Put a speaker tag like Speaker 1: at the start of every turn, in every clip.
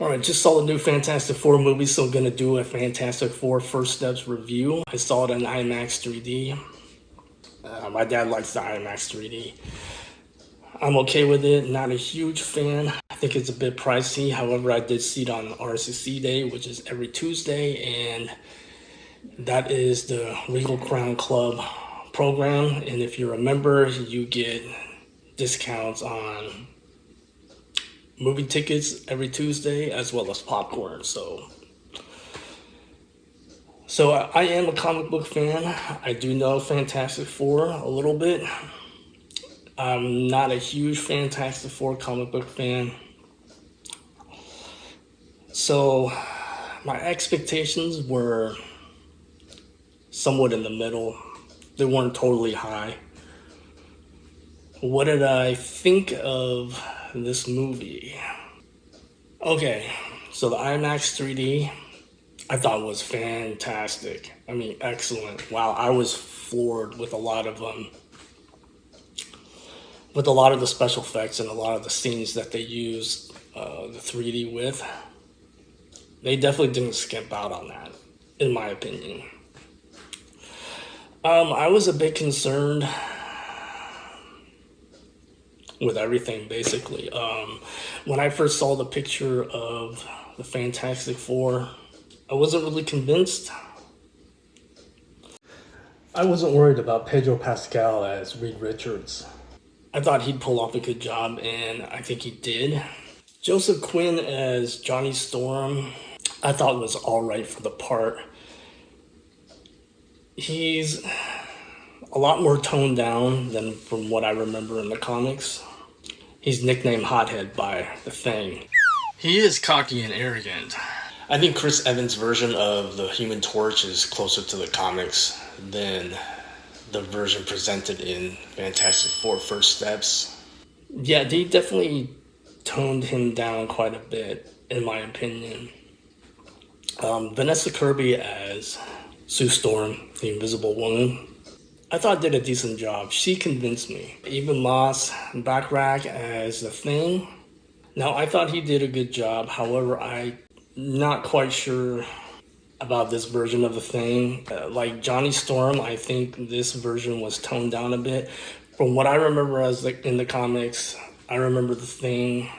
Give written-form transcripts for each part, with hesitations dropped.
Speaker 1: All right, just saw the new Fantastic Four movie, so I'm gonna do a Fantastic Four First Steps review. I saw it in IMAX 3D. My dad likes the IMAX 3D. I'm okay with it. Not a huge fan. I think it's a bit pricey. However, I did see it on RCC Day, which is every Tuesday, and that is the Regal Crown Club program. And if you're a member, you get discounts on movie tickets every Tuesday as well as popcorn. So I am a comic book fan. I do know Fantastic Four a little bit. I'm not a huge Fantastic Four comic book fan. So my expectations were somewhat in the middle. They weren't totally high. What did I think of this movie? Okay, so the IMAX 3D I thought was fantastic. I mean, excellent. Wow, I was floored with a lot of the special effects and a lot of the scenes that they used the 3D with. They definitely didn't skimp out on that, in my opinion. I was a bit concerned with everything, basically. When I first saw the picture of the Fantastic Four, I wasn't really convinced. I wasn't worried about Pedro Pascal as Reed Richards. I thought he'd pull off a good job, and I think he did. Joseph Quinn as Johnny Storm, I thought was all right for the part. He's a lot more toned down than from what I remember in the comics. He's nicknamed Hothead by the Thing. He is cocky and arrogant. I think Chris Evans' version of the Human Torch is closer to the comics than the version presented in Fantastic Four First Steps. Yeah, they definitely toned him down quite a bit, in my opinion. Vanessa Kirby as Sue Storm, the Invisible Woman, I thought did a decent job. She convinced me. Even Moss-Bachrach as the Thing. Now, I thought he did a good job. However, I'm not quite sure about this version of the Thing. Like Johnny Storm, I think this version was toned down a bit. From what I remember as in the comics, I remember the Thing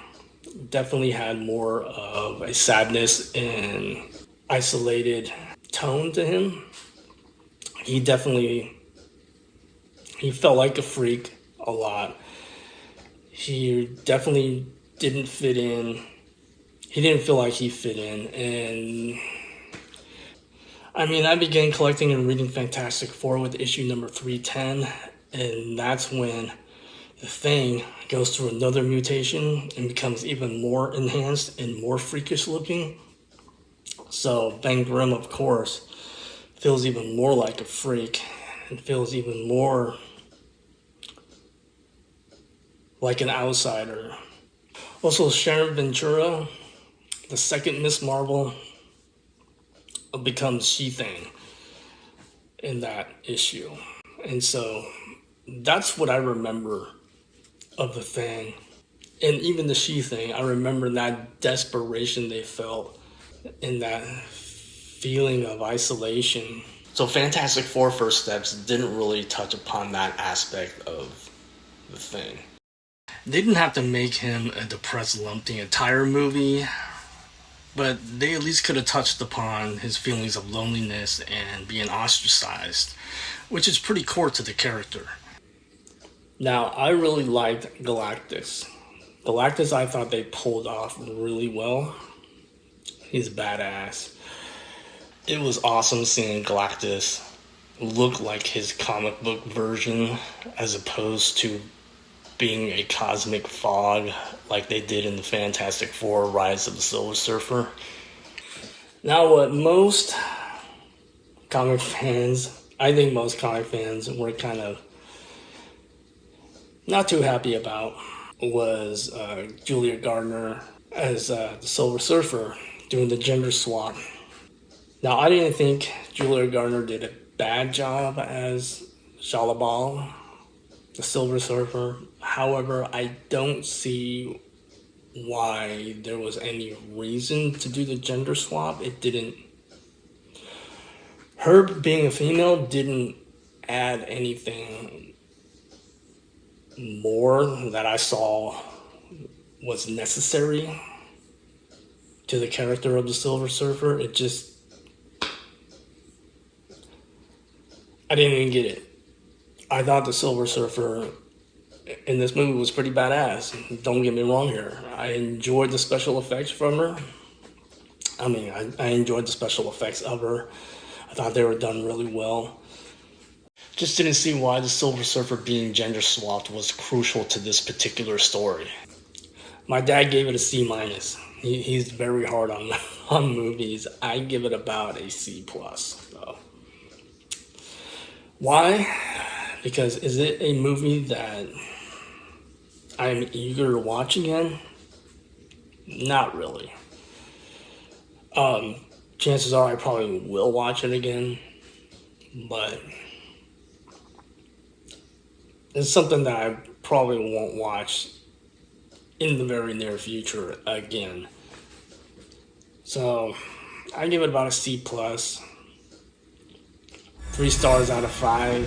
Speaker 1: definitely had more of a sadness and isolated tone to him. He felt like a freak a lot. He definitely didn't fit in. He didn't feel like he fit in. And I mean, I began collecting and reading Fantastic Four with issue number 310. And that's when the Thing goes through another mutation and becomes even more enhanced and more freakish looking. So Ben Grimm, of course, feels even more like a freak and feels even more like an outsider. Also, Sharon Ventura, the second Miss Marvel, becomes She-Thing in that issue. And so that's what I remember of the Thing. And even the She-Thing, I remember that desperation they felt and that feeling of isolation. So Fantastic Four First Steps didn't really touch upon that aspect of the Thing. They didn't have to make him a depressed lump the entire movie, but they at least could have touched upon his feelings of loneliness and being ostracized, which is pretty core to the character. Now, I really liked Galactus. Galactus, I thought they pulled off really well. He's badass. It was awesome seeing Galactus look like his comic book version as opposed to being a cosmic fog like they did in the Fantastic Four Rise of the Silver Surfer. Now, what most comic fans, I think most comic fans were kind of not too happy about was Julia Gardner as the Silver Surfer doing the gender swap. Now, I didn't think Julia Gardner did a bad job as Shalabal, the Silver Surfer. However, I don't see why there was any reason to do the gender swap. It didn't. Her being a female didn't add anything more that I saw was necessary to the character of the Silver Surfer. It just, I didn't even get it. I thought the Silver Surfer in this movie was pretty badass. Don't get me wrong here. I enjoyed the special effects from her. I mean, I enjoyed the special effects of her. I thought they were done really well. Just didn't see why the Silver Surfer being gender swapped was crucial to this particular story. My dad gave it a C minus. He's very hard on on movies. I give it about a C plus. So. Why? Because is it a movie that I'm eager to watch again? Not really. Chances are I probably will watch it again, but it's something that I probably won't watch in the very near future again. So I give it about a C plus. 3 stars out of 5,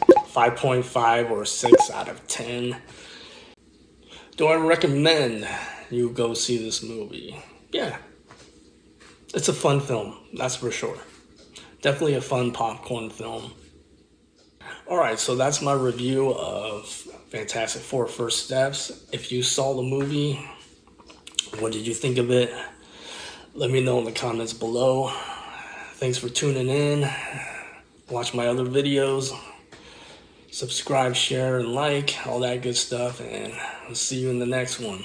Speaker 1: 5.5 or 6 out of 10. Do I recommend you go see this movie? Yeah. It's a fun film, that's for sure. Definitely a fun popcorn film. Alright, so that's my review of Fantastic Four First Steps. If you saw the movie, what did you think of it? Let me know in the comments below. Thanks for tuning in. Watch my other videos. Subscribe, share, and like, all that good stuff. And I'll see you in the next one.